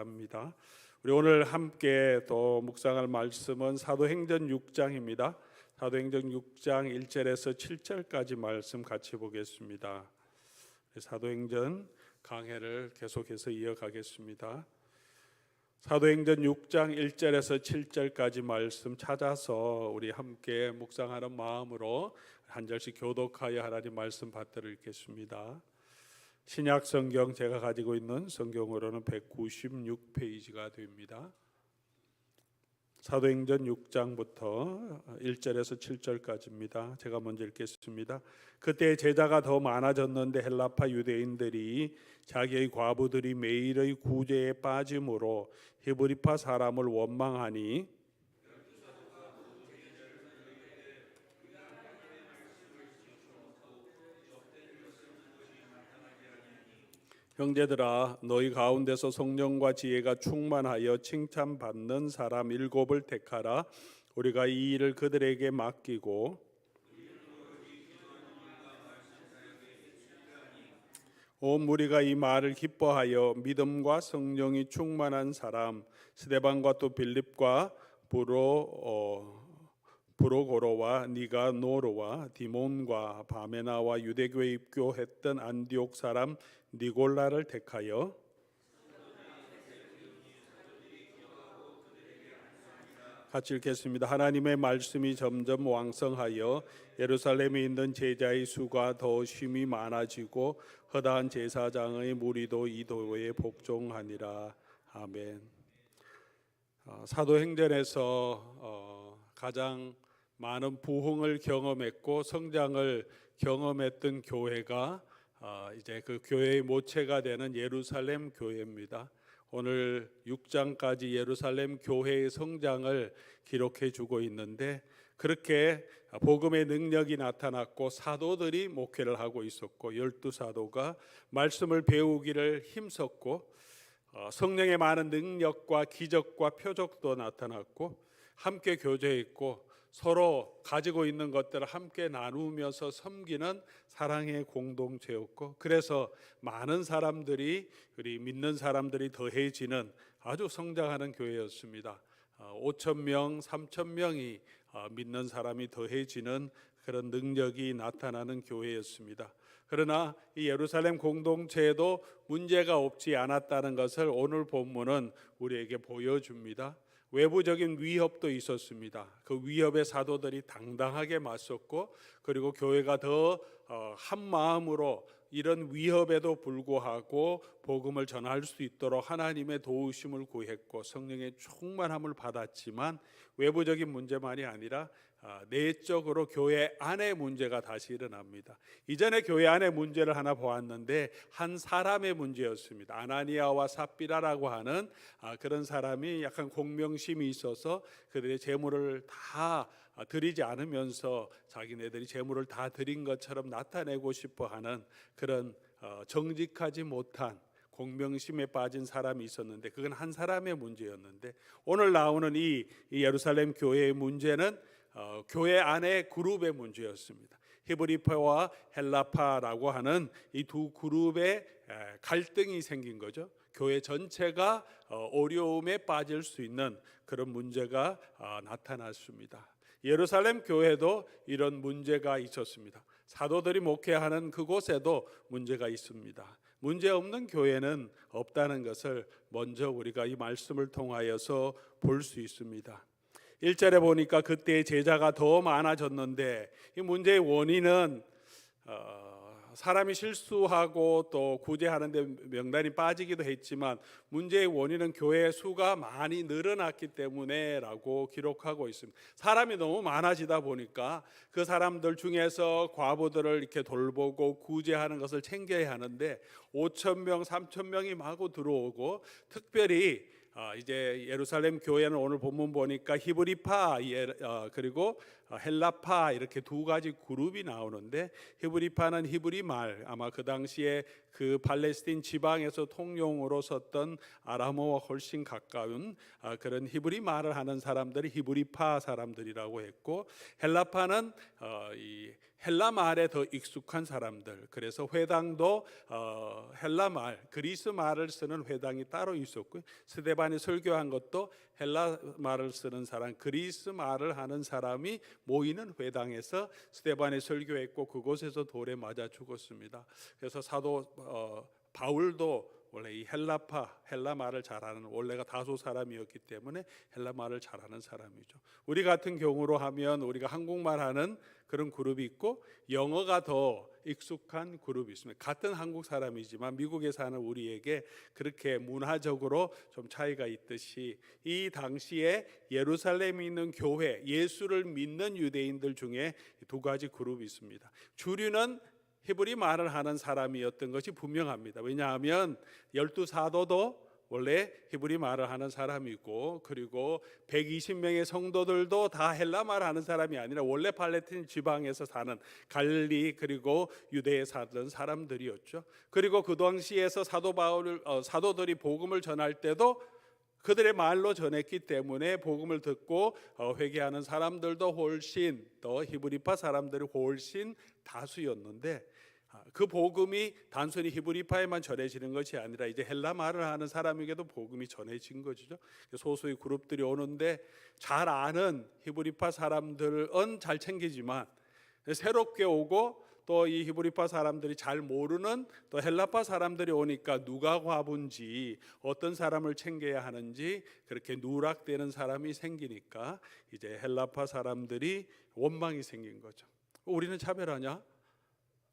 바랍니다. 우리 오늘 함께 또 묵상할 말씀은 사도행전 6장입니다. 사도행전 6장 1절에서 7절까지 말씀 같이 보겠습니다. 사도행전 강해를 계속해서 이어가겠습니다. 사도행전 6장 1절에서 7절까지 말씀 찾아서 우리 함께 묵상하는 마음으로 한 절씩 교독하여 하나님 말씀 받들어 읽겠습니다. 신약 성경 제가 가지고 있는 성경으로는 196페이지가 됩니다. 사도행전 6장부터 1절에서 7절까지입니다. 제가 먼저 읽겠습니다. 그때 제자가 더 많아졌는데 헬라파 유대인들이 자기의 과부들이 매일의 구제에 빠짐으로 히브리파 사람을 원망하니 형제들아, 너희 가운데서 성령과 지혜가 충만하여 칭찬받는 사람 7을 택하라. 우리가 이 일을 그들에게 맡기고 온 무리가 이 말을 기뻐하여 믿음과 성령이 충만한 사람 스데반과 또 빌립과 브로고로와 니가노르와 디몬과 바메나와 유대교에 입교했던 안디옥 사람 니골라를 택하여 같이 읽겠습니다. 하나님의 말씀이 점점 왕성하여 예루살렘에 있는 제자의 수가 더 심히 많아지고 허다한 제사장의 무리도 이 도에 복종하니라. 아멘. 사도행전에서 가장 많은 부흥을 경험했고 성장을 경험했던 교회가 이제 그 교회의 모체가 되는 예루살렘 교회입니다. 오늘 6장까지 예루살렘 교회의 성장을 기록해 주고 있는데 그렇게 복음의 능력이 나타났고 사도들이 목회를 하고 있었고 12사도가 말씀을 배우기를 힘썼고 성령의 많은 능력과 기적과 표적도 나타났고 함께 교제했고 서로 가지고 있는 것들을 함께 나누면서 섬기는 사랑의 공동체였고 그래서 많은 사람들이 우리 믿는 사람들이 더해지는 아주 성장하는 교회였습니다. 5,000명, 3,000명이 믿는 사람이 더해지는 그런 능력이 나타나는 교회였습니다. 그러나 이 예루살렘 공동체에도 문제가 없지 않았다는 것을 오늘 본문은 우리에게 보여줍니다. 외부적인 위협도 있었습니다. 그 위협에 사도들이 당당하게 맞섰고 그리고 교회가 더 한 마음으로 이런 위협에도 불구하고 복음을 전할 수 있도록 하나님의 도우심을 구했고 성령의 충만함을 받았지만 외부적인 문제만이 아니라 내적으로 교회 안의 문제가 다시 일어납니다. 이전에 교회 안의 문제를 하나 보았는데 한 사람의 문제였습니다. 아나니아와 삽비라라고 하는 그런 사람이 약간 공명심이 있어서 그들의 재물을 다 드리지 않으면서 자기네들이 재물을 다 드린 것처럼 나타내고 싶어하는 그런 정직하지 못한 공명심에 빠진 사람이 있었는데 그건 한 사람의 문제였는데 오늘 나오는 이 예루살렘 교회의 문제는 교회 안의 그룹의 문제였습니다. 히브리파와 헬라파라고 하는 이 두 그룹의 갈등이 생긴 거죠. 교회 전체가 어려움에 빠질 수 있는 그런 문제가 나타났습니다. 예루살렘 교회도 이런 문제가 있었습니다. 사도들이 목회하는 그곳에도 문제가 있습니다. 문제 없는 교회는 없다는 것을 먼저 우리가 이 말씀을 통하여서 볼 수 있습니다. 1절에 보니까 그때 제자가 더 많아졌는데 이 문제의 원인은 사람이 실수하고 또 구제하는데 명단이 빠지기도 했지만 문제의 원인은 교회 수가 많이 늘어났기 때문에 라고 기록하고 있습니다. 사람이 너무 많아지다 보니까 그 사람들 중에서 과부들을 이렇게 돌보고 구제하는 것을 챙겨야 하는데 5,000명, 3,000명이 마구 들어오고 특별히 이제 예루살렘 교회는 오늘 본문 보니까 히브리파 그리고 헬라파 이렇게 두 가지 그룹이 나오는데 히브리파는 히브리 말 아마 그 당시에 그 팔레스틴 지방에서 통용으로 썼던 아람어와 훨씬 가까운 그런 히브리 말을 하는 사람들이 히브리파 사람들이라고 했고 헬라파는 이 헬라 말에 더 익숙한 사람들, 그래서 회당도 헬라 말, 그리스 말을 쓰는 회당이 따로 있었고요. 스데반이 설교한 것도 헬라 말을 쓰는 사람, 그리스 말을 하는 사람이 모이는 회당에서 스데반이 설교했고 그곳에서 돌에 맞아 죽었습니다. 그래서 사도 바울도 원래 이 헬라 말을 잘하는, 원래가 다소 사람이었기 때문에 헬라 말을 잘하는 사람이죠. 우리 같은 경우로 하면 우리가 한국말 하는 그런 그룹이 있고 영어가 더 익숙한 그룹이 있습니다. 같은 한국 사람이지만 미국에 사는 우리에게 그렇게 문화적으로 좀 차이가 있듯이 이 당시에 예루살렘에 있는 교회, 예수를 믿는 유대인들 중에 두 가지 그룹이 있습니다. 주류는 히브리 말을 하는 사람이었던 것이 분명합니다. 왜냐하면 12사도도 원래 히브리 말을 하는 사람이고, 그리고 120명의 성도들도 다 헬라 말 하는 사람이 아니라 원래 팔레스타인 지방에서 사는 갈릴리 그리고 유대에 살던 사람들이었죠. 그리고 그 당시에서 사도들이 복음을 전할 때도 그들의 말로 전했기 때문에 복음을 듣고 회개하는 사람들도 훨씬 더 히브리파 사람들이 훨씬 다수였는데, 그 복음이 단순히 히브리파에만 전해지는 것이 아니라 이제 헬라 말을 하는 사람에게도 복음이 전해진 거죠. 소수의 그룹들이 오는데 잘 아는 히브리파 사람들은 잘 챙기지만 새롭게 오고 또 이 히브리파 사람들이 잘 모르는 또 헬라파 사람들이 오니까 누가 과부인지 어떤 사람을 챙겨야 하는지 그렇게 누락되는 사람이 생기니까 이제 헬라파 사람들이 원망이 생긴 거죠. 우리는 차별하냐?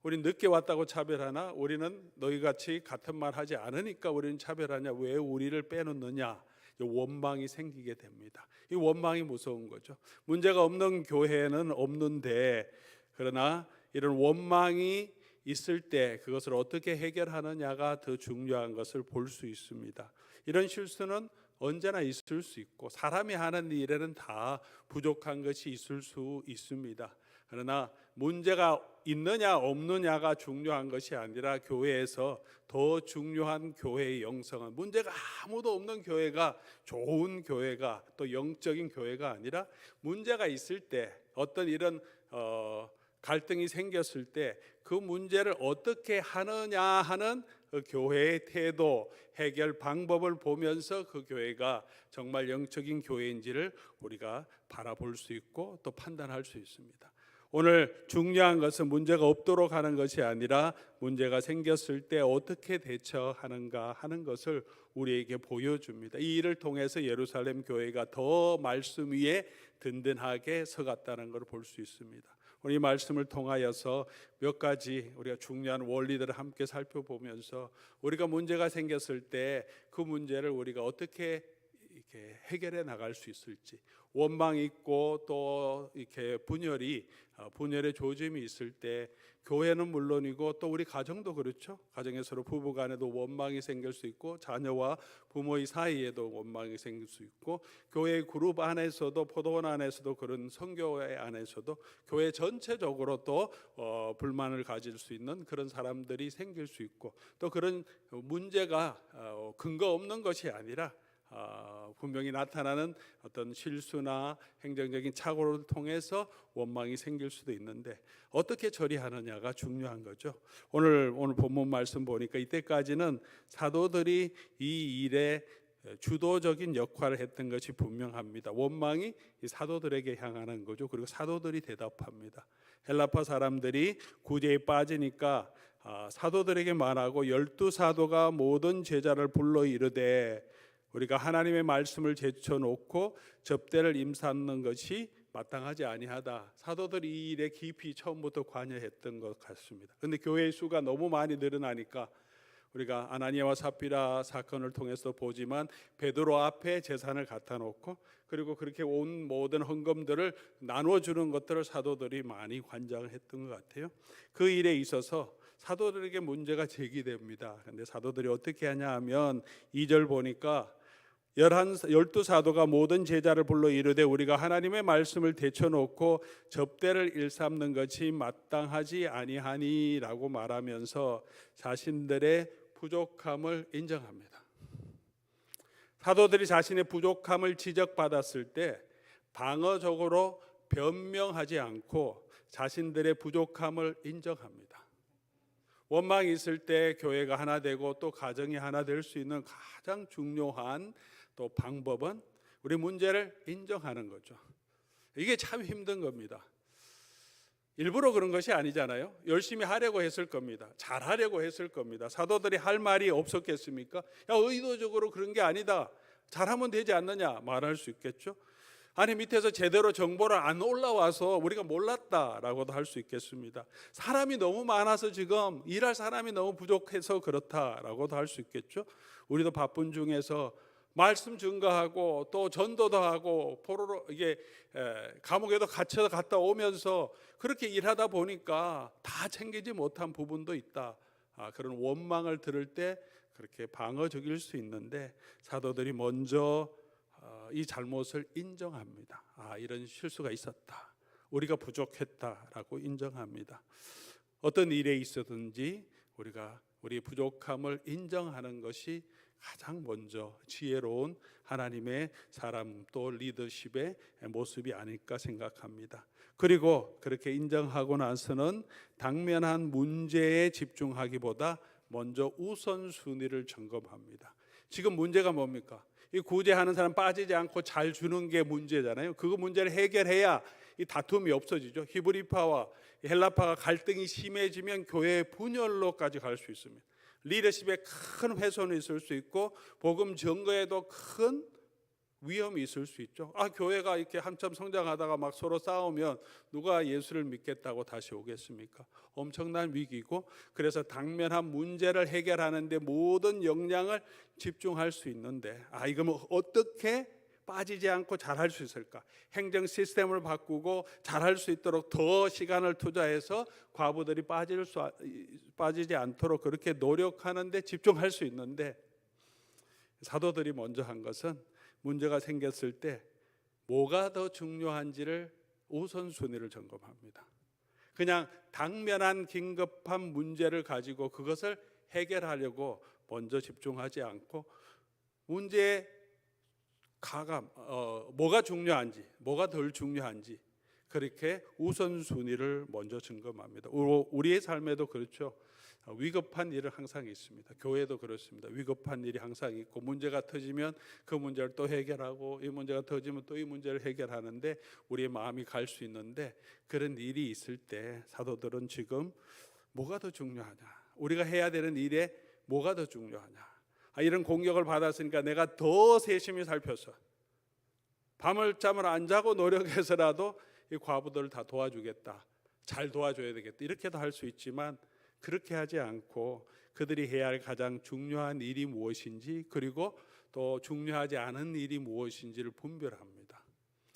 우리는 늦게 왔다고 차별하나? 우리는 너희같이 같은 말 하지 않으니까 우리는 차별하냐? 왜 우리를 빼놓느냐? 원망이 생기게 됩니다. 이 원망이 무서운 거죠. 문제가 없는 교회는 없는데, 그러나 이런 원망이 있을 때 그것을 어떻게 해결하느냐가 더 중요한 것을 볼 수 있습니다. 이런 실수는 언제나 있을 수 있고 사람이 하는 일에는 다 부족한 것이 있을 수 있습니다. 그러나 문제가 있느냐 없느냐가 중요한 것이 아니라 교회에서 더 중요한 교회의 영성은 문제가 아무도 없는 교회가 좋은 교회가 또 영적인 교회가 아니라 문제가 있을 때 어떤 이런 갈등이 생겼을 때 그 문제를 어떻게 하느냐 하는 그 교회의 태도, 해결 방법을 보면서 그 교회가 정말 영적인 교회인지를 우리가 바라볼 수 있고 또 판단할 수 있습니다. 오늘 중요한 것은 문제가 없도록 하는 것이 아니라 문제가 생겼을 때 어떻게 대처하는가 하는 것을 우리에게 보여줍니다. 이 일을 통해서 예루살렘 교회가 더 말씀 위에 든든하게 서갔다는 것을 볼 수 있습니다. 우리 말씀을 통하여서 몇 가지 우리가 중요한 원리들을 함께 살펴보면서 우리가 문제가 생겼을 때 그 문제를 우리가 어떻게 이렇게 해결해 나갈 수 있을지, 원망이 있고 또 이렇게 분열의 조짐이 있을 때 교회는 물론이고 또 우리 가정도 그렇죠. 가정에서 부부 간에도 원망이 생길 수 있고 자녀와 부모의 사이에도 원망이 생길 수 있고 교회 그룹 안에서도 포도원 안에서도 그런 선교회 안에서도 교회 전체적으로 또 불만을 가질 수 있는 그런 사람들이 생길 수 있고 또 그런 문제가 근거 없는 것이 아니라 분명히 나타나는 어떤 실수나 행정적인 착오를 통해서 원망이 생길 수도 있는데 어떻게 처리하느냐가 중요한 거죠. 오늘 본문 말씀 보니까 이때까지는 사도들이 이 일에 주도적인 역할을 했던 것이 분명합니다. 원망이 이 사도들에게 향하는 거죠. 그리고 사도들이 대답합니다. 헬라파 사람들이 구제에 빠지니까 사도들에게 말하고 12사도가 모든 제자를 불러 이르되 우리가 하나님의 말씀을 제쳐놓고 접대를 임삼는 것이 마땅하지 아니하다. 사도들이 이 일에 깊이 처음부터 관여했던 것 같습니다. 그런데 교회의 수가 너무 많이 늘어나니까 우리가 아나니아와 삽비라 사건을 통해서 보지만 베드로 앞에 재산을 갖다 놓고 그리고 그렇게 온 모든 헌금들을 나눠주는 것들을 사도들이 많이 관장을 했던 것 같아요. 그 일에 있어서 사도들에게 문제가 제기됩니다. 그런데 사도들이 어떻게 하냐 하면 2절 보니까 12사도가 모든 제자를 불러 이르되 우리가 하나님의 말씀을 대쳐놓고 접대를 일삼는 것이 마땅하지 아니하니라고 말하면서 자신들의 부족함을 인정합니다. 사도들이 자신의 부족함을 지적받았을 때 방어적으로 변명하지 않고 자신들의 부족함을 인정합니다. 원망이 있을 때 교회가 하나 되고 또 가정이 하나 될 수 있는 가장 중요한 또 방법은 우리 문제를 인정하는 거죠. 이게 참 힘든 겁니다. 일부러 그런 것이 아니잖아요. 열심히 하려고 했을 겁니다. 잘하려고 했을 겁니다. 사도들이 할 말이 없었겠습니까? 야, 의도적으로 그런 게 아니다, 잘하면 되지 않느냐 말할 수 있겠죠. 아니, 밑에서 제대로 정보를 안 올라와서 우리가 몰랐다라고도 할 수 있겠습니다. 사람이 너무 많아서 지금 일할 사람이 너무 부족해서 그렇다라고도 할 수 있겠죠. 우리도 바쁜 중에서 말씀 증거하고 또 전도도 하고 포로로 이게 감옥에도 갇혀 갔다 오면서 그렇게 일하다 보니까 다 챙기지 못한 부분도 있다. 그런 원망을 들을 때 그렇게 방어적일 수 있는데 사도들이 먼저 이 잘못을 인정합니다. 이런 실수가 있었다, 우리가 부족했다라고 인정합니다. 어떤 일에 있었든지 우리가 우리의 부족함을 인정하는 것이 가장 먼저 지혜로운 하나님의 사람 또 리더십의 모습이 아닐까 생각합니다. 그리고 그렇게 인정하고 나서는 당면한 문제에 집중하기보다 먼저 우선순위를 점검합니다. 지금 문제가 뭡니까? 이 구제하는 사람 빠지지 않고 잘 주는 게 문제잖아요. 그거 문제를 해결해야 이 다툼이 없어지죠. 히브리파와 헬라파가 갈등이 심해지면 교회의 분열로까지 갈 수 있습니다. 리더십에 큰 훼손이 있을 수 있고 복음 증거에도 큰 위험이 있을 수 있죠. 교회가 이렇게 한참 성장하다가 막 서로 싸우면 누가 예수를 믿겠다고 다시 오겠습니까? 엄청난 위기고, 그래서 당면한 문제를 해결하는 데 모든 역량을 집중할 수 있는데 이거 어떻게 빠지지 않고 잘할 수 있을까? 행정 시스템을 바꾸고 잘할 수 있도록 더 시간을 투자해서 과부들이 빠지지 않도록 그렇게 노력하는 데 집중할 수 있는데, 사도들이 먼저 한 것은 문제가 생겼을 때 뭐가 더 중요한지를 우선순위를 점검합니다. 그냥 당면한 긴급한 문제를 가지고 그것을 해결하려고 먼저 집중하지 않고 문제의 뭐가 중요한지 뭐가 덜 중요한지 그렇게 우선순위를 먼저 점검합니다. 우리의 삶에도 그렇죠. 위급한 일은 항상 있습니다. 교회도 그렇습니다. 위급한 일이 항상 있고 문제가 터지면 그 문제를 또 해결하고 이 문제가 터지면 또 이 문제를 해결하는데 우리의 마음이 갈 수 있는데, 그런 일이 있을 때 사도들은 지금 뭐가 더 중요하냐, 우리가 해야 되는 일에 뭐가 더 중요하냐, 이런 공격을 받았으니까 내가 더 세심히 살펴서 밤을 잠을 안 자고 노력해서라도 이 과부들을 다 도와주겠다, 잘 도와줘야 되겠다, 이렇게도 할 수 있지만 그렇게 하지 않고 그들이 해야 할 가장 중요한 일이 무엇인지, 그리고 또 중요하지 않은 일이 무엇인지를 분별합니다.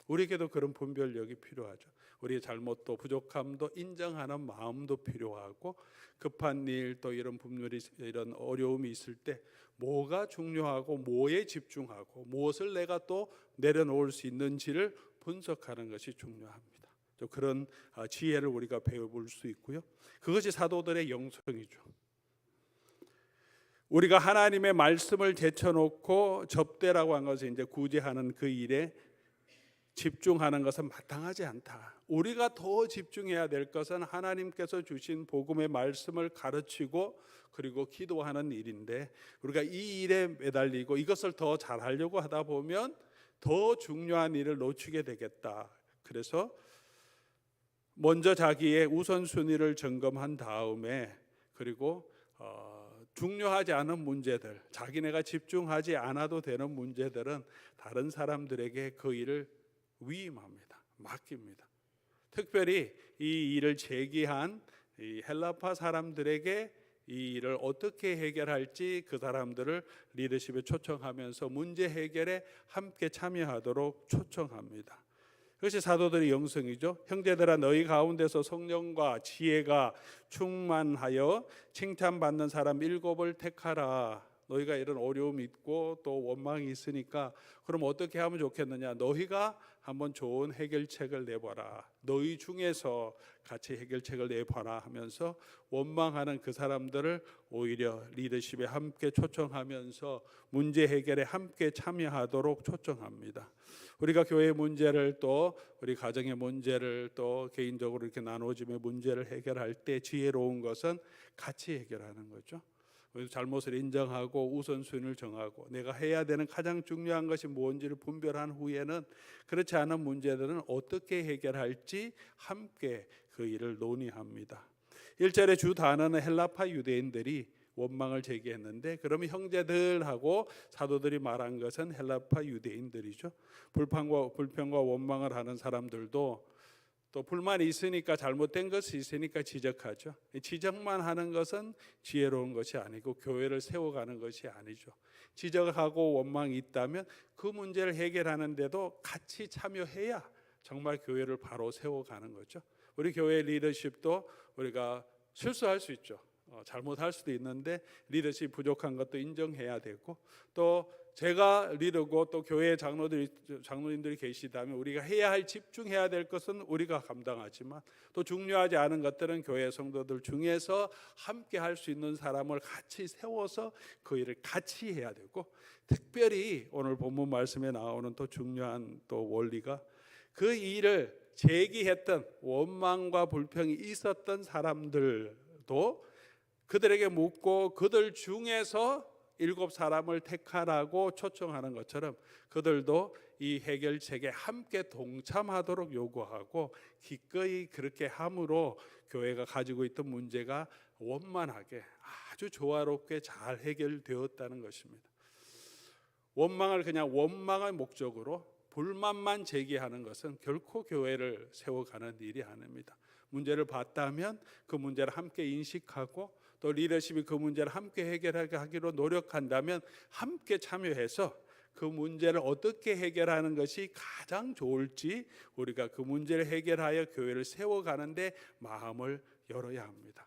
우리에게도 그런 분별력이 필요하죠. 우리의 잘못도 부족함도 인정하는 마음도 필요하고, 급한 일 또 이런 분별이 이런 어려움이 있을 때 뭐가 중요하고 뭐에 집중하고 무엇을 내가 또 내려놓을 수 있는지를 분석하는 것이 중요합니다. 그런 지혜를 우리가 배워볼 수 있고요. 그것이 사도들의 영성이죠. 우리가 하나님의 말씀을 제쳐놓고 접대라고 한 것은 이제 구제하는 그 일에 집중하는 것은 마땅하지 않다. 우리가 더 집중해야 될 것은 하나님께서 주신 복음의 말씀을 가르치고 그리고 기도하는 일인데, 우리가 이 일에 매달리고 이것을 더 잘하려고 하다 보면 더 중요한 일을 놓치게 되겠다. 그래서 먼저 자기의 우선순위를 점검한 다음에, 그리고 중요하지 않은 문제들, 자기네가 집중하지 않아도 되는 문제들은 다른 사람들에게 그 일을 위임합니다. 맡깁니다. 특별히 이 일을 제기한 이 헬라파 사람들에게 이 일을 어떻게 해결할지 그 사람들을 리더십에 초청하면서 문제 해결에 함께 참여하도록 초청합니다. 그것이 사도들의 영성이죠. 형제들아, 너희 가운데서 성령과 지혜가 충만하여 칭찬받는 사람 7을 택하라. 너희가 이런 어려움이 있고 또 원망이 있으니까 그럼 어떻게 하면 좋겠느냐? 너희가 한번 좋은 해결책을 내봐라. 너희 중에서 같이 해결책을 내봐라 하면서 원망하는 그 사람들을 오히려 리더십에 함께 초청하면서 문제 해결에 함께 참여하도록 초청합니다. 우리가 교회 문제를 또 우리 가정의 문제를 또 개인적으로 이렇게 나눠지며 문제를 해결할 때 지혜로운 것은 같이 해결하는 거죠. 잘못을 인정하고 우선순위를 정하고 내가 해야 되는 가장 중요한 것이 뭔지를 분별한 후에는 그렇지 않은 문제들은 어떻게 해결할지 함께 그 일을 논의합니다. 1절의 주 단어는 헬라파 유대인들이 원망을 제기했는데 그러면 형제들하고 사도들이 말한 것은 헬라파 유대인들이죠. 불평과 원망을 하는 사람들도 또 불만이 있으니까 잘못된 것이 있으니까 지적하죠. 지적만 하는 것은 지혜로운 것이 아니고 교회를 세워가는 것이 아니죠. 지적하고 원망이 있다면 그 문제를 해결하는데도 같이 참여해야 정말 교회를 바로 세워가는 거죠. 우리 교회 리더십도 우리가 실수할 수 있죠. 잘못할 수도 있는데 리더십 부족한 것도 인정해야 되고 또 제가 리더고 또 교회 장로님들이 계시다면 우리가 해야 할 집중해야 될 것은 우리가 감당하지만 또 중요하지 않은 것들은 교회 성도들 중에서 함께 할 수 있는 사람을 같이 세워서 그 일을 같이 해야 되고 특별히 오늘 본문 말씀에 나오는 또 중요한 또 원리가 그 일을 제기했던 원망과 불평이 있었던 사람들도 그들에게 묻고 그들 중에서 7사람을 택하라고 초청하는 것처럼 그들도 이 해결책에 함께 동참하도록 요구하고 기꺼이 그렇게 함으로 교회가 가지고 있던 문제가 원만하게 아주 조화롭게 잘 해결되었다는 것입니다. 원망을 그냥 원망의 목적으로 불만만 제기하는 것은 결코 교회를 세워가는 일이 아닙니다. 문제를 봤다면 그 문제를 함께 인식하고 또 리더십이 그 문제를 함께 해결하게 하기로 노력한다면 함께 참여해서 그 문제를 어떻게 해결하는 것이 가장 좋을지 우리가 그 문제를 해결하여 교회를 세워가는데 마음을 열어야 합니다.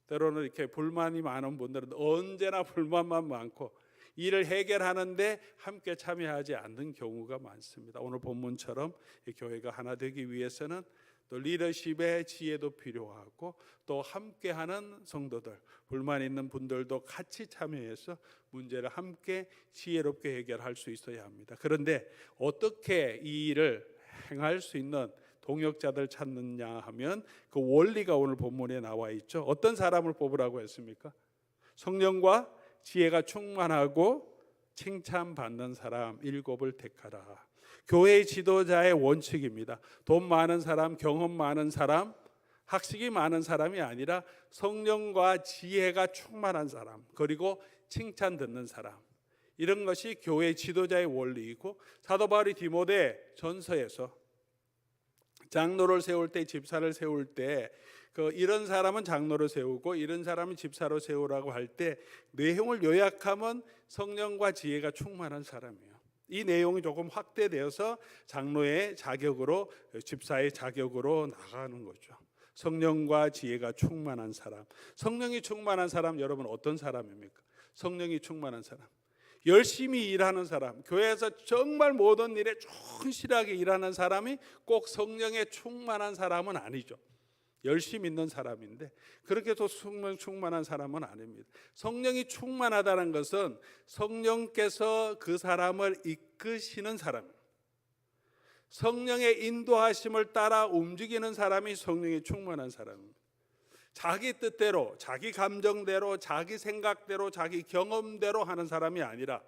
때로는 이렇게 불만이 많은 분들은 언제나 불만만 많고 일을 해결하는데 함께 참여하지 않는 경우가 많습니다. 오늘 본문처럼 이 교회가 하나 되기 위해서는 또 리더십의 지혜도 필요하고 또 함께하는 성도들, 불만 있는 분들도 같이 참여해서 문제를 함께 지혜롭게 해결할 수 있어야 합니다. 그런데 어떻게 이 일을 행할 수 있는 동역자들 찾느냐 하면 그 원리가 오늘 본문에 나와 있죠. 어떤 사람을 뽑으라고 했습니까? 성령과 지혜가 충만하고 칭찬받는 사람 7을 택하라. 교회 지도자의 원칙입니다. 돈 많은 사람, 경험 많은 사람, 학식이 많은 사람이 아니라 성령과 지혜가 충만한 사람, 그리고 칭찬 듣는 사람, 이런 것이 교회 지도자의 원리이고 사도 바울이 디모데 전서에서 장로를 세울 때, 집사를 세울 때 이런 사람은 장로로 세우고 이런 사람은 집사로 세우라고 할 때 내용을 요약하면 성령과 지혜가 충만한 사람이에요. 이 내용이 조금 확대되어서 장로의 자격으로, 집사의 자격으로 나가는 거죠. 성령과 지혜가 충만한 사람. 성령이 충만한 사람, 여러분 어떤 사람입니까? 성령이 충만한 사람, 열심히 일하는 사람, 교회에서 정말 모든 일에 충실하게 일하는 사람이 꼭 성령에 충만한 사람은 아니죠. 열심히 있는 사람인데 그렇게 또 성령 충만한 사람은 아닙니다. 성령이 충만하다는 것은 성령께서 그 사람을 이끄시는 사람, 성령의 인도하심을 따라 움직이는 사람이 성령이 충만한 사람입니다. 자기 뜻대로, 자기 감정대로, 자기 생각대로, 자기 경험대로 하는 사람이 아니라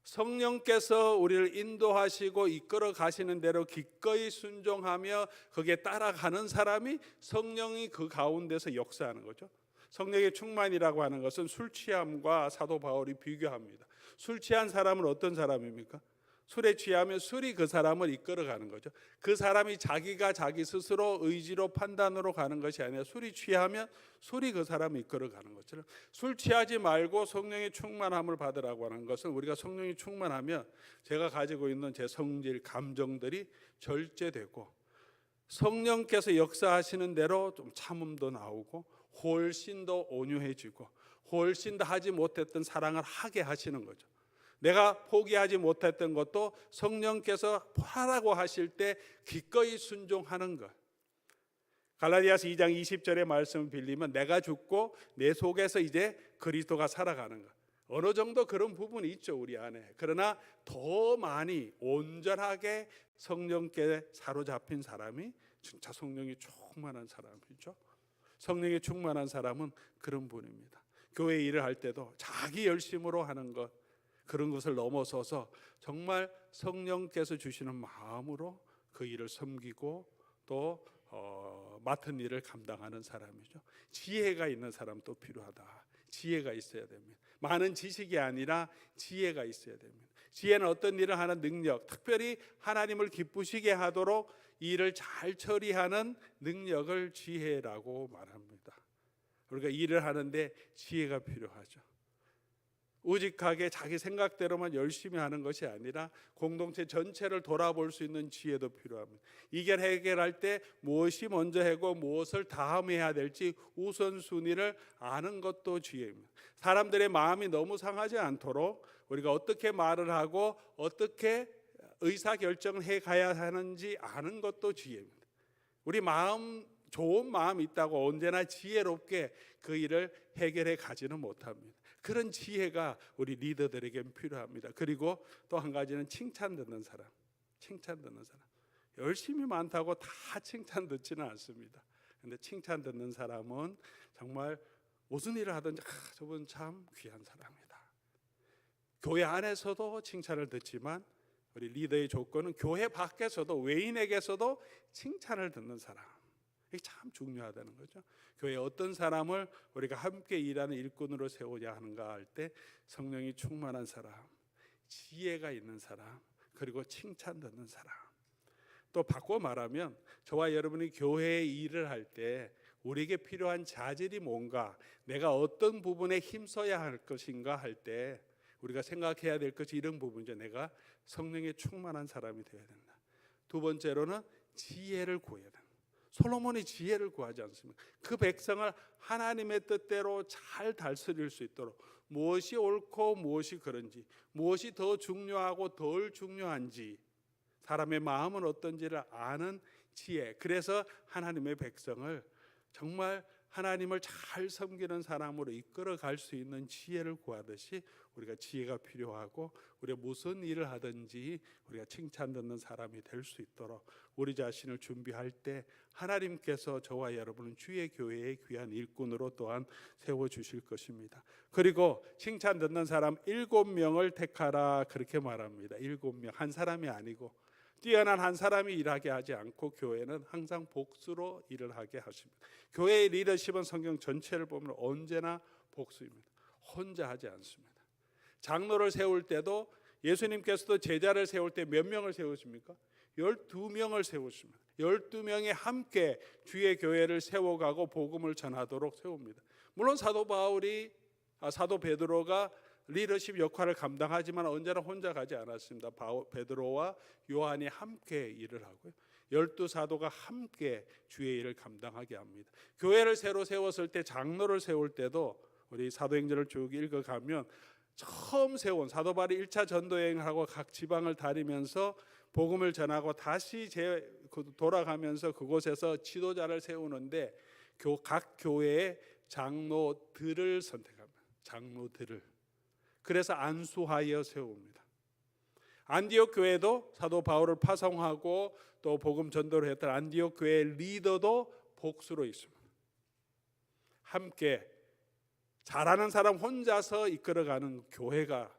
성령께서 우리를 인도하시고 이끌어 가시는 대로 기꺼이 순종하며 거기에 따라가는 사람이 성령이 그 가운데서 역사하는 거죠. 성령의 충만이라고 하는 것은 술 취함과 사도 바울이 비교합니다. 술 취한 사람은 어떤 사람입니까? 술에 취하면 술이 그 사람을 이끌어가는 거죠. 그 사람이 자기가 자기 스스로 의지로 판단으로 가는 것이 아니라 술이 취하면 술이 그 사람을 이끌어가는 것처럼 술 취하지 말고 성령의 충만함을 받으라고 하는 것은 우리가 성령이 충만하면 제가 가지고 있는 제 성질, 감정들이 절제되고 성령께서 역사하시는 대로 좀 참음도 나오고 훨씬 더 온유해지고 훨씬 더 하지 못했던 사랑을 하게 하시는 거죠. 내가 포기하지 못했던 것도 성령께서 하라고 하실 때 기꺼이 순종하는 것. 갈라디아서 2장 20절의 말씀을 빌리면 내가 죽고 내 속에서 이제 그리스도가 살아가는 것. 어느 정도 그런 부분이 있죠, 우리 안에. 그러나 더 많이 온전하게 성령께 사로잡힌 사람이 진짜 성령이 충만한 사람이죠. 성령이 충만한 사람은 그런 분입니다. 교회 일을 할 때도 자기 열심으로 하는 것, 그런 것을 넘어서서 정말 성령께서 주시는 마음으로 그 일을 섬기고 또 맡은 일을 감당하는 사람이죠. 지혜가 있는 사람도 필요하다. 지혜가 있어야 됩니다. 많은 지식이 아니라 지혜가 있어야 됩니다. 지혜는 어떤 일을 하는 능력, 특별히 하나님을 기쁘시게 하도록 일을 잘 처리하는 능력을 지혜라고 말합니다. 우리가 일을 하는데 지혜가 필요하죠. 우직하게 자기 생각대로만 열심히 하는 것이 아니라 공동체 전체를 돌아볼 수 있는 지혜도 필요합니다. 이걸 해결할 때 무엇이 먼저 하고 무엇을 다음에 해야 될지 우선순위를 아는 것도 지혜입니다. 사람들의 마음이 너무 상하지 않도록 우리가 어떻게 말을 하고 어떻게 의사결정을 해가야 하는지 아는 것도 지혜입니다. 우리 마음, 좋은 마음이 있다고 언제나 지혜롭게 그 일을 해결해 가지는 못합니다. 그런 지혜가 우리 리더들에겐 필요합니다. 그리고 또 한 가지는 칭찬 듣는 사람. 칭찬 듣는 사람. 열심히 많다고 다 칭찬 듣지는 않습니다. 근데 칭찬 듣는 사람은 정말 무슨 일을 하든지 저분 참 귀한 사람이다. 교회 안에서도 칭찬을 듣지만 우리 리더의 조건은 교회 밖에서도 외인에게서도 칭찬을 듣는 사람. 이게 참 중요하다는 거죠. 교회에 어떤 사람을 우리가 함께 일하는 일꾼으로 세우자 하는가 할 때 성령이 충만한 사람, 지혜가 있는 사람, 그리고 칭찬 듣는 사람. 또 바꿔 말하면 저와 여러분이 교회에 일을 할 때 우리에게 필요한 자질이 뭔가, 내가 어떤 부분에 힘써야 할 것인가 할 때 우리가 생각해야 될 것이 이런 부분이죠. 내가 성령에 충만한 사람이 되어야 된다. 두 번째로는 지혜를 구해야 된다. 솔로몬이 지혜를 구하지 않습니까? 그 백성을 하나님의 뜻대로 잘 다스릴 수 있도록 무엇이 옳고 무엇이 그런지, 무엇이 더 중요하고 덜 중요한지, 사람의 마음은 어떤지를 아는 지혜. 그래서 하나님의 백성을 정말 하나님을 잘 섬기는 사람으로 이끌어 갈 수 있는 지혜를 구하듯이 우리가 지혜가 필요하고, 우리가 무슨 일을 하든지 우리가 칭찬 듣는 사람이 될 수 있도록 우리 자신을 준비할 때 하나님께서 저와 여러분은 주의 교회의 귀한 일꾼으로 또한 세워주실 것입니다. 그리고 칭찬 듣는 사람 7명을 택하라, 그렇게 말합니다. 7명, 한 사람이 아니고 뛰어난 한 사람이 일하게 하지 않고 교회는 항상 복수로 일을 하게 하십니다. 교회의 리더십은 성경 전체를 보면 언제나 복수입니다. 혼자 하지 않습니다. 장로를 세울 때도 예수님께서도 제자를 세울 때 몇 명을 세우십니까? 12명을 세우십니다. 12명이 함께 주의 교회를 세워가고 복음을 전하도록 세웁니다. 물론 사도 베드로가 리더십 역할을 감당하지만 언제나 혼자 가지 않았습니다. 베드로와 요한이 함께 일을 하고요. 12사도가 함께 주의 일을 감당하게 합니다. 교회를 새로 세웠을 때, 장로를 세울 때도 우리 사도행전을 쭉 읽어가면 처음 세운 사도 바울이 1차 전도여행을 하고 각 지방을 다니면서 복음을 전하고 다시 돌아가면서 그곳에서 지도자를 세우는데 각 교회의 장로들을 선택합니다. 장로들을. 그래서 안수하여 세웁니다. 안디옥 교회도 사도 바울을 파송하고 또 복음 전도를 했던 안디옥 교회의 리더도 복수로 있습니다. 함께 잘하는 사람 혼자서 이끌어가는 교회가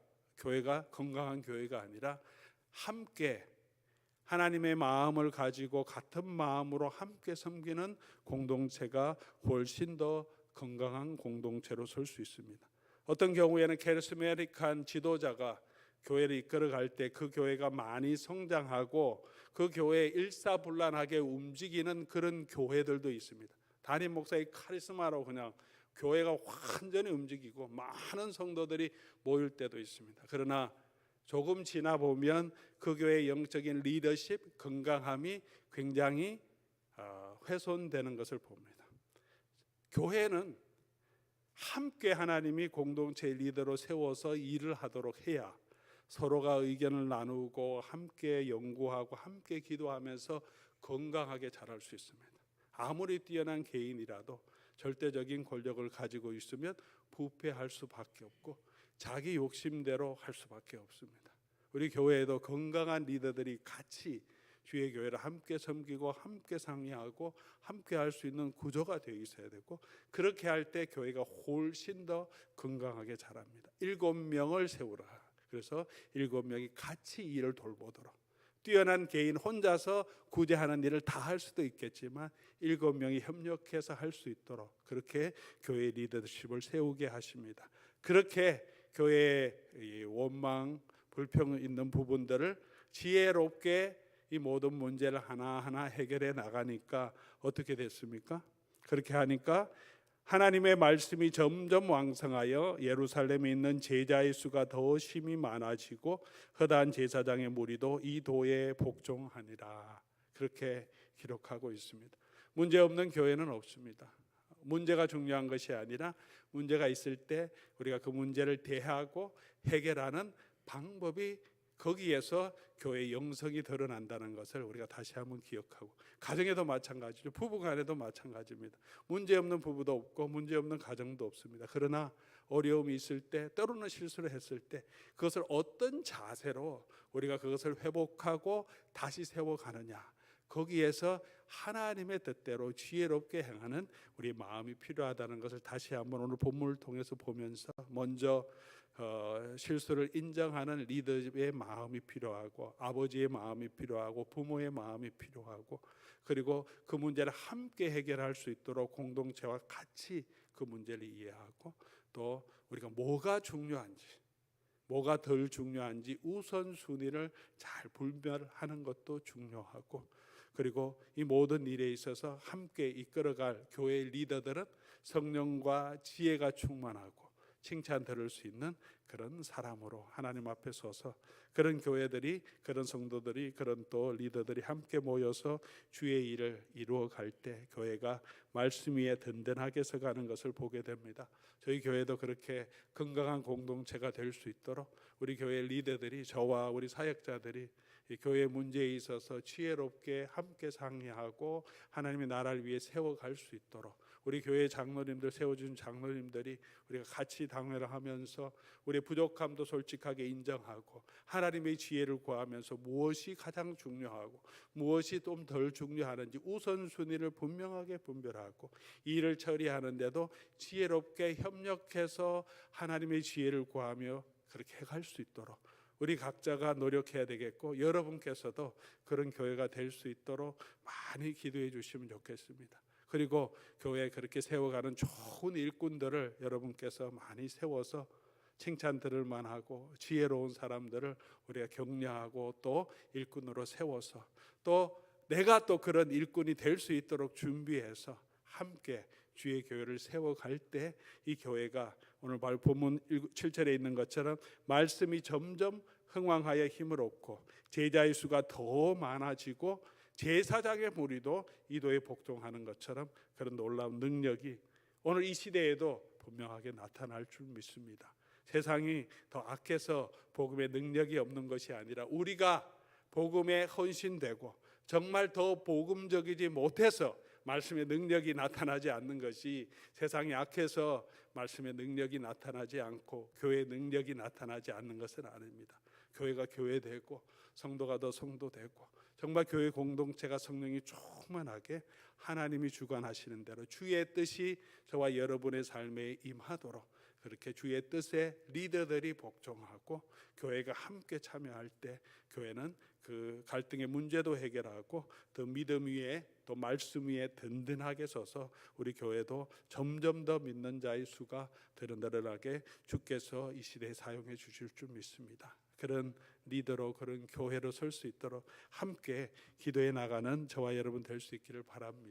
건강한 교회가 아니라 함께 하나님의 마음을 가지고 같은 마음으로 함께 섬기는 공동체가 훨씬 더 건강한 공동체로 설 수 있습니다. 어떤 경우에는 카리스마틱한 지도자가 교회를 이끌어갈 때 그 교회가 많이 성장하고 그 교회에 일사불란하게 움직이는 그런 교회들도 있습니다. 담임 목사의 카리스마로 그냥 교회가 완전히 움직이고 많은 성도들이 모일 때도 있습니다. 그러나 조금 지나 보면 그 교회의 영적인 리더십, 건강함이 굉장히 훼손되는 것을 봅니다. 교회는 함께 하나님이 공동체 리더로 세워서 일을 하도록 해야 서로가 의견을 나누고 함께 연구하고 함께 기도하면서 건강하게 자랄 수 있습니다. 아무리 뛰어난 개인이라도 절대적인 권력을 가지고 있으면 부패할 수밖에 없고 자기 욕심대로 할 수밖에 없습니다. 우리 교회에도 건강한 리더들이 같이 주의 교회를 함께 섬기고 함께 상의하고 함께 할 수 있는 구조가 되어 있어야 되고, 그렇게 할 때 교회가 훨씬 더 건강하게 자랍니다. 7명을 세우라. 그래서 7명이 같이 일을 돌보도록, 뛰어난 개인 혼자서 구제하는 일을 다 할 수도 있겠지만 7명이 협력해서 할 수 있도록 그렇게 교회 리더십을 세우게 하십니다. 그렇게 교회의 원망, 불평 있는 부분들을 지혜롭게 이 모든 문제를 하나하나 해결해 나가니까 어떻게 됐습니까? 그렇게 하니까 하나님의 말씀이 점점 왕성하여 예루살렘에 있는 제자의 수가 더 심히 많아지고 허다한 제사장의 무리도 이 도에 복종하니라. 그렇게 기록하고 있습니다. 문제 없는 교회는 없습니다. 문제가 중요한 것이 아니라 문제가 있을 때 우리가 그 문제를 대하고 해결하는 방법이, 거기에서 교회의 영성이 드러난다는 것을 우리가 다시 한번 기억하고, 가정에도 마찬가지죠. 부부간에도 마찬가지입니다. 문제 없는 부부도 없고 문제 없는 가정도 없습니다. 그러나 어려움이 있을 때, 때로는 실수를 했을 때 그것을 어떤 자세로 우리가 그것을 회복하고 다시 세워가느냐, 거기에서 하나님의 뜻대로 지혜롭게 행하는 우리 마음이 필요하다는 것을 다시 한번 오늘 본문을 통해서 보면서, 먼저 실수를 인정하는 리더의 마음이 필요하고, 아버지의 마음이 필요하고, 부모의 마음이 필요하고, 그리고 그 문제를 함께 해결할 수 있도록 공동체와 같이 그 문제를 이해하고, 또 우리가 뭐가 중요한지 뭐가 덜 중요한지 우선순위를 잘 분별하는 것도 중요하고, 그리고 이 모든 일에 있어서 함께 이끌어갈 교회의 리더들은 성령과 지혜가 충만하고 칭찬 들을 수 있는 그런 사람으로 하나님 앞에 서서, 그런 교회들이, 그런 성도들이, 그런 또 리더들이 함께 모여서 주의 일을 이루어 갈 때 교회가 말씀 위에 든든하게 서가는 것을 보게 됩니다. 저희 교회도 그렇게 건강한 공동체가 될 수 있도록 우리 교회 리더들이, 저와 우리 사역자들이 이 교회 문제에 있어서 지혜롭게 함께 상의하고 하나님의 나라를 위해 세워갈 수 있도록, 우리 교회 장로님들, 세워준 장로님들이 우리가 같이 당회를 하면서 우리의 부족함도 솔직하게 인정하고 하나님의 지혜를 구하면서 무엇이 가장 중요하고 무엇이 좀 덜 중요하는지 우선순위를 분명하게 분별하고, 일을 처리하는데도 지혜롭게 협력해서 하나님의 지혜를 구하며 그렇게 해갈 수 있도록 우리 각자가 노력해야 되겠고, 여러분께서도 그런 교회가 될 수 있도록 많이 기도해 주시면 좋겠습니다. 그리고 교회에 그렇게 세워가는 좋은 일꾼들을 여러분께서 많이 세워서 칭찬 들을 만하고 지혜로운 사람들을 우리가 격려하고 또 일꾼으로 세워서, 또 내가 또 그런 일꾼이 될 수 있도록 준비해서 함께 주의 교회를 세워갈 때 이 교회가 오늘 본문 7절에 있는 것처럼 말씀이 점점 흥왕하여 힘을 얻고 제자의 수가 더 많아지고 제사장의 무리도 이도에 복종하는 것처럼 그런 놀라운 능력이 오늘 이 시대에도 분명하게 나타날 줄 믿습니다. 세상이 더 악해서 복음의 능력이 없는 것이 아니라 우리가 복음에 헌신되고 정말 더 복음적이지 못해서 말씀의 능력이 나타나지 않는 것이, 세상이 악해서 말씀의 능력이 나타나지 않고 교회의 능력이 나타나지 않는 것은 아닙니다. 교회가 교회되고 성도가 더 성도되고 정말 교회 공동체가 성령이 충만하게 하나님이 주관하시는 대로 주의 뜻이 저와 여러분의 삶에 임하도록, 그렇게 주의 뜻에 리더들이 복종하고 교회가 함께 참여할 때 교회는 그 갈등의 문제도 해결하고 더 믿음 위에, 또 말씀 위에 든든하게 서서 우리 교회도 점점 더 믿는 자의 수가 늘어나게 주께서 이 시대에 사용해 주실 줄 믿습니다. 그런 리더로, 그런 교회로 설 수 있도록 함께 기도해 나가는 저와 여러분 될 수 있기를 바랍니다.